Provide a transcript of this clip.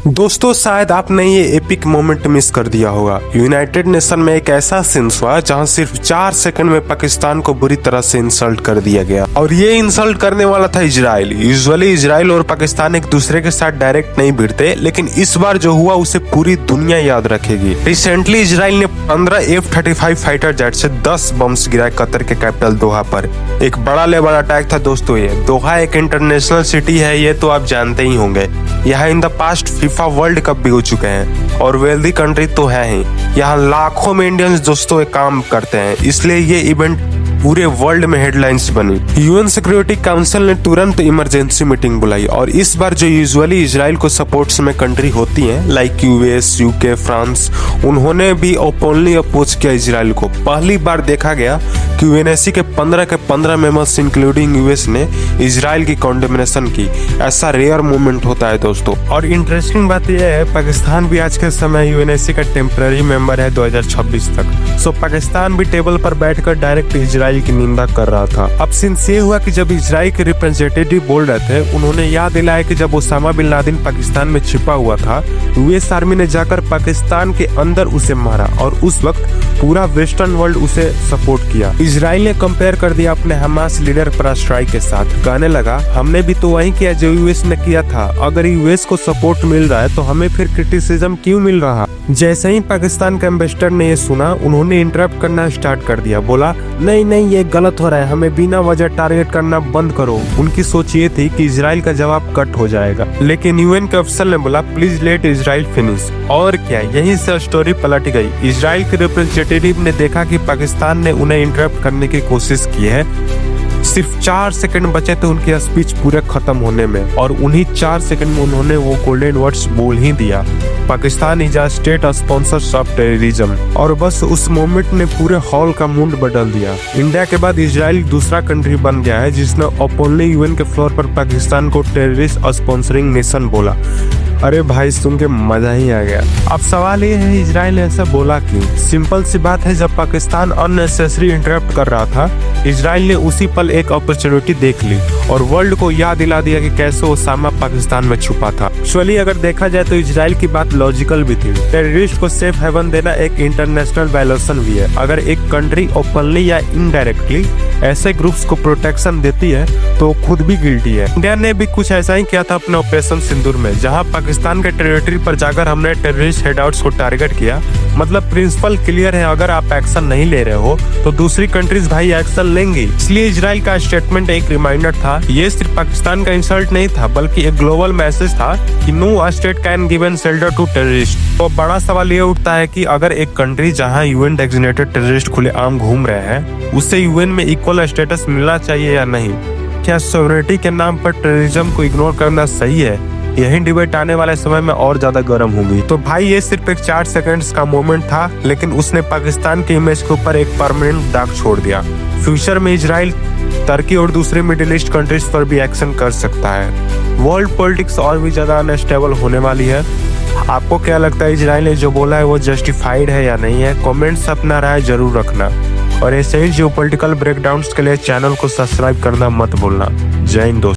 दोस्तों शायद आपने ये एपिक मोमेंट मिस कर दिया होगा। यूनाइटेड नेशन में एक ऐसा सीन्स हुआ जहां सिर्फ 4 सेकंड में पाकिस्तान को बुरी तरह से इंसल्ट कर दिया गया और ये इंसल्ट करने वाला था इजराइल। यूजुअली इजराइल और पाकिस्तान एक दूसरे के साथ डायरेक्ट नहीं भिड़ते, लेकिन इस बार जो हुआ उसे पूरी दुनिया याद रखेगी। रिसेंटली इजराइल ने 15 F-35 फाइटर जेट से 10 बम्स गिराए कतर के कैपिटल दोहा पर। एक बड़ा लेवल अटैक था दोस्तों। ये दोहा एक इंटरनेशनल सिटी है, ये तो आप जानते ही होंगे। यहाँ in the past FIFA world cup भी हो चुके हैं और वेल्दी कंट्री तो है ही। यहाँ लाखों में इंडियंस दोस्तों ये काम करते हैं, इसलिए ये इवेंट पूरे वर्ल्ड में हेडलाइंस बनी। यूएन सिक्योरिटी काउंसिल ने तुरंत इमरजेंसी मीटिंग बुलाई और इस बार जो यूजुअली इजराइल को सपोर्ट्स में कंट्री होती हैं लाइक यूएस, यूके, फ्रांस, उन्होंने भी ओपनली अपोज किया इजराइल को। पहली बार देखा गया कि यूएनएससी के 15 मेंबर्स इंक्लूडिंग यूएस ने इजराइल की कॉन्डेमनेशन की। ऐसा रेयर मोमेंट होता है दोस्तों। और इंटरेस्टिंग बात यह है, पाकिस्तान भी आज के समय यूएनएससी का टेम्पररी मेंबर है 2026 तक। सो पाकिस्तान भी टेबल पर बैठकर डायरेक्ट इजराइल की निंदा कर रहा था। अब सिंस ये हुआ कि जब इजराइल के रिप्रेजेंटेटिव बोल रहे थे, उन्होंने याद दिलाया कि जब ओसामा बिन लादेन पाकिस्तान में छिपा हुआ था, यूएस आर्मी ने जाकर पाकिस्तान के अंदर उसे मारा और उस वक्त पूरा वेस्टर्न वर्ल्ड उसे सपोर्ट किया। इजराइल ने कंपेयर कर दिया अपने हमास लीडर पर स्ट्राइक के साथ। कहने लगा, हमने भी तो वही किया जो यूएस ने किया था। अगर यूएस को सपोर्ट मिल रहा है तो हमें फिर क्रिटिसिज्म क्यों मिल रहा। जैसे ही पाकिस्तान के एम्बेसडर ने ये सुना, उन्होंने इंटरप्ट करना स्टार्ट कर दिया। बोला, नहीं ये गलत हो रहा है, हमें बिना वजह टारगेट करना बंद करो। उनकी सोच ये थी कि इजराइल का जवाब कट हो जाएगा, लेकिन यूएन के अफसर ने बोला, प्लीज लेट इजराइल फिनिश। और क्या, यहीं से स्टोरी पलट गई। इजराइल के रिप्रेजेंटेटिव ने देखा कि पाकिस्तान ने उन्हें इंटरप्ट करने की कोशिश की है। सिर्फ 4 सेकंड बचे थे उनकी स्पीच पूरे खत्म होने में और उन्हीं 4 सेकंड में उन्होंने वो गोल्डन वर्ड्स बोल ही दिया, Pakistan is a state sponsors of terrorism. और बस उस मोमेंट ने पूरे हॉल का मूड बदल दिया। इंडिया के बाद इजराइल दूसरा कंट्री बन गया है जिसने ओपनली यूएन के फ्लोर पर पाकिस्तान को टेररिस्ट स्पॉन्सरिंग नेशन बोला। अरे भाई, सुन के मजा ही आ गया। अब सवाल ये है, इजराइल ने ऐसा बोला क्यों? सिंपल सी बात है, जब पाकिस्तान अननेसेसरी इंटरप्ट कर रहा था, इजराइल ने उसी पल एक अपॉर्चुनिटी देख ली और वर्ल्ड को याद दिला दिया कि कैसे ओसामा पाकिस्तान में छुपा था। एक्चुअली अगर देखा जाए तो इजराइल की बात लॉजिकल भी थी। टेररिस्ट को सेफ हेवन देना एक इंटरनेशनल वायलेशन भी है। अगर एक कंट्री ओपनली या इनडायरेक्टली ऐसे ग्रुप्स को प्रोटेक्शन देती है तो खुद भी गिल्टी है। इंडिया ने भी कुछ ऐसा ही किया था अपने ऑपरेशन सिंदूर में, जहां पाकिस्तान के टेरिटरी पर जाकर हमने टेररिस्ट हेडआउट्स को टारगेट किया। मतलब प्रिंसिपल क्लियर है, अगर आप एक्शन नहीं ले रहे हो तो दूसरी कंट्रीज भाई एक्शन लेंगी। इसलिए इजराइल का स्टेटमेंट एक रिमाइंडर था। ये सिर्फ पाकिस्तान का इंसल्ट नहीं था, बल्कि एक ग्लोबल मैसेज था कि no state can give an shelter to terrorist. तो बड़ा सवाल ये उठता है कि अगर एक कंट्री जहां यूएन डेजिग्नेटेड टेररिस्ट खुलेआम घूम रहे हैं, उसे यूएन में इक्वल स्टेटस मिलना चाहिए या नहीं? क्या सॉवरेनिटी के नाम पर टेररिज्म को इग्नोर करना सही है? यही डिबेट आने वाले समय में और ज्यादा गर्म होगी। तो भाई, ये सिर्फ एक 4 सेकंड्स का मोमेंट था, लेकिन उसने पाकिस्तान के इमेज के ऊपर एक परमानेंट दाग छोड़ दिया। फ्यूचर में इजराइल, तुर्की और दूसरे मिडिल ईस्ट कंट्रीज पर भी एक्शन कर सकता है। वर्ल्ड पॉलिटिक्स और भी ज्यादा अनस्टेबल होने वाली है। आपको क्या लगता है, इजराइल ने जो बोला है वो जस्टिफाइड है या नहीं है? कमेंट्स अपना राय जरूर रखना और ऐसे ही जियोपॉलिटिकल ब्रेकडाउन्स के लिए चैनल को सब्सक्राइब करना मत भूलना। जय हिंद दोस्तों।